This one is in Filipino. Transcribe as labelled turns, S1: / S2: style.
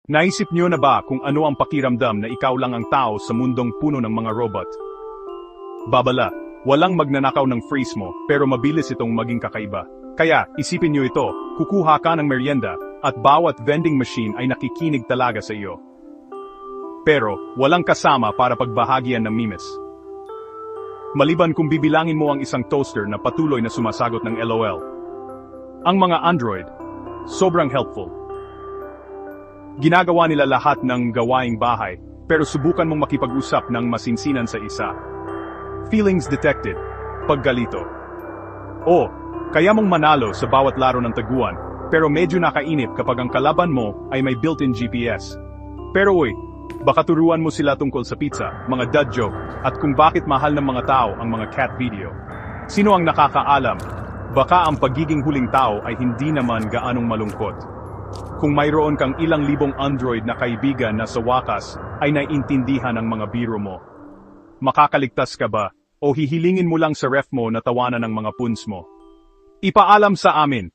S1: Naisip niyo na ba kung ano ang pakiramdam na ikaw lang ang tao sa mundong puno ng mga robot? Babala, walang magnanakaw ng freeze mo, pero mabilis itong maging kakaiba. Kaya, isipin niyo ito, kukuha ka ng merienda, at bawat vending machine ay nakikinig talaga sa iyo. Pero, walang kasama para pagbahagian ng memes. Maliban kung bibilangin mo ang isang toaster na patuloy na sumasagot ng LOL. Ang mga Android, sobrang helpful. Ginagawa nila lahat ng gawaing bahay, pero subukan mong makipag-usap ng masinsinan sa isa. Feelings detected, paggalito. O, kaya mong manalo sa bawat laro ng taguan, pero medyo nakainip kapag ang kalaban mo ay may built-in GPS. Pero uy, baka turuan mo sila tungkol sa pizza, mga dad joke, at kung bakit mahal ng mga tao ang mga cat video. Sino ang nakakaalam? Baka ang pagiging huling tao ay hindi naman gaanong malungkot. Kung mayroon kang ilang libong Android na kaibigan na sa wakas ay naiintindihan ang mga biro mo. Makakaligtas ka ba? O hihilingin mo lang sa ref mo na tawanan ng mga puns mo? Ipaalam sa amin,